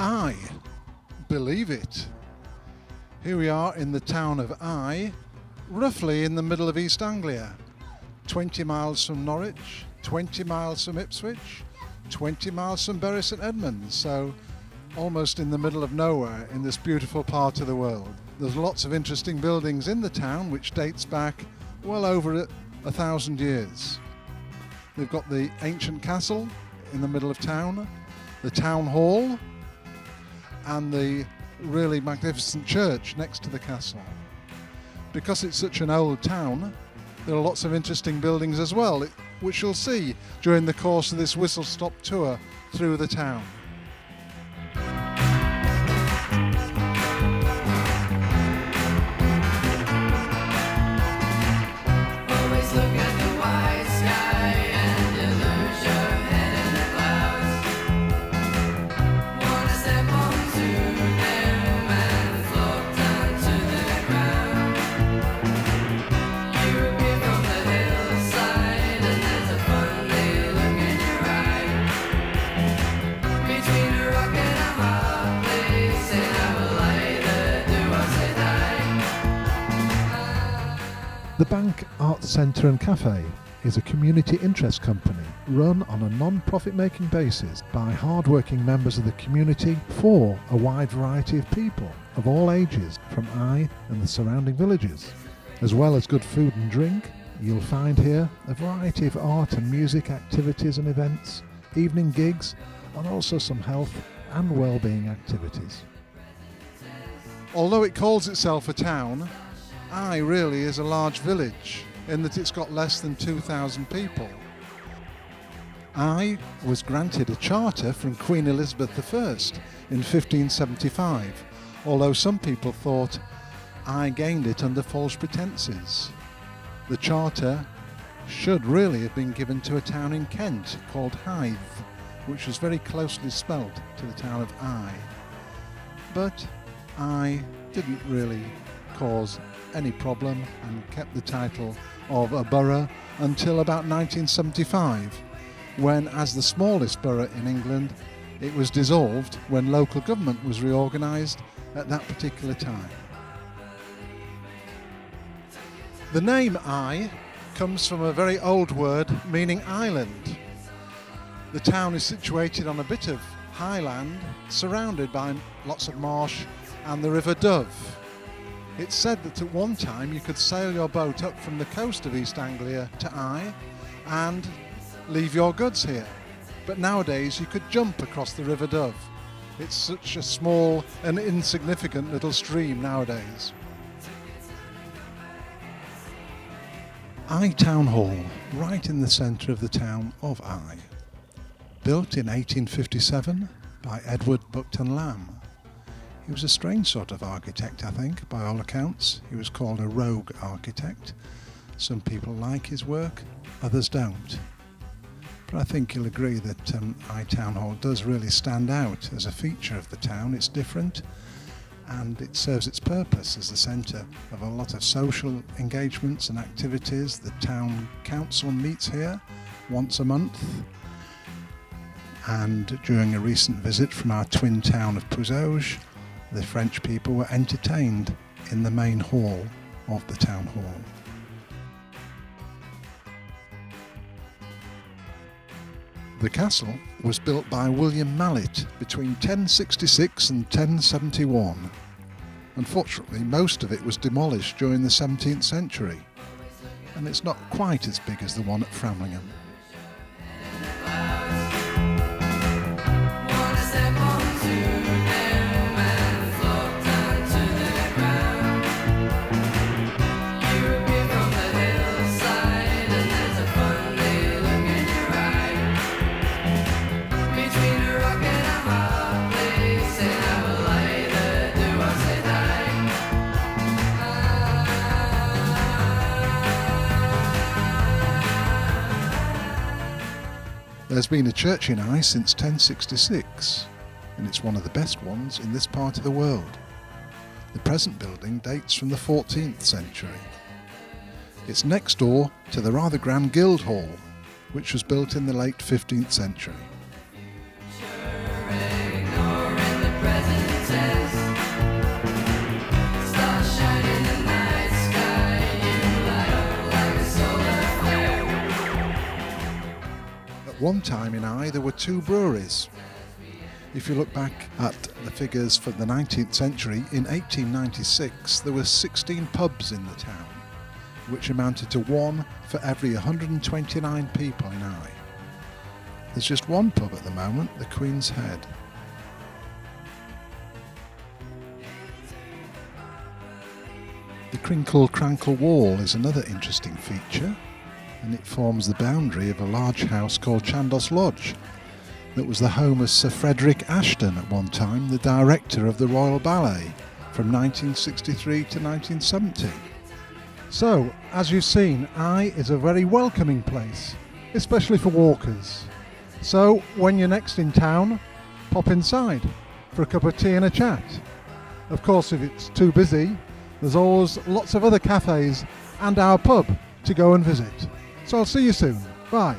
Eye, believe it. Here we are in the town of Eye, roughly in the middle of East Anglia. 20 miles from Norwich, 20 miles from Ipswich, 20 miles from Bury St Edmunds, so almost in the middle of nowhere in this beautiful part of the world. There's lots of interesting buildings in the town which dates back well over 1,000 years. They've got the ancient castle in the middle of town, the town hall, and the really magnificent church next to the castle. Because it's such an old town, there are lots of interesting buildings as well, which you'll see during the course of this whistle-stop tour through the town. The Bank Arts Centre and Cafe is a community interest company run on a non-profit making basis by hard-working members of the community for a wide variety of people of all ages from Eye and the surrounding villages. As well as good food and drink, you'll find here a variety of art and music activities and events, evening gigs, and also some health and well-being activities. Although it calls itself a town, Eye really is a large village in that it's got less than 2,000 people. Eye was granted a charter from Queen Elizabeth I in 1575, although some people thought Eye gained it under false pretences. The charter should really have been given to a town in Kent called Hythe, which was very closely spelt to the town of Eye. But Eye didn't really cause any problem and kept the title of a borough until about 1975, when, as the smallest borough in England, it was dissolved when local government was reorganised at that particular time. The name Eye comes from a very old word meaning island. The town is situated on a bit of highland surrounded by lots of marsh and the River Dove. It's said that at one time you could sail your boat up from the coast of East Anglia to Eye and leave your goods here. But nowadays you could jump across the River Dove. It's such a small and insignificant little stream nowadays. Eye Town Hall, right in the centre of the town of Eye. Built in 1857 by Edward Buckton Lamb. He was a strange sort of architect, I think, by all accounts. He was called a rogue architect. Some people like his work, others don't. But I think you'll agree that Eye Town Hall does really stand out as a feature of the town. It's different and it serves its purpose as the centre of a lot of social engagements and activities. The town council meets here once a month, and during a recent visit from our twin town of Pouzauges, the French people were entertained in the main hall of the town hall. The castle was built by William Mallet between 1066 and 1071. Unfortunately, most of it was demolished during the 17th century, and it's not quite as big as the one at Framlingham. There's been a church in Eye since 1066, and it's one of the best ones in this part of the world. The present building dates from the 14th century. It's next door to the rather grand Guildhall, which was built in the late 15th century. Ignoring the One time in Eye there were 2 breweries. If you look back at the figures for the 19th century, in 1896 there were 16 pubs in the town, which amounted to 1 for every 129 people in Eye. There's just one pub at the moment, the Queen's Head. The Crinkle Crankle Wall is another interesting feature, and it forms the boundary of a large house called Chandos Lodge that was the home of Sir Frederick Ashton at one time, the director of the Royal Ballet from 1963 to 1970. So, as you've seen, Eye is a very welcoming place, especially for walkers. So, when you're next in town, pop inside for a cup of tea and a chat. Of course, if it's too busy, there's always lots of other cafes and our pub to go and visit. So I'll see you soon. Bye.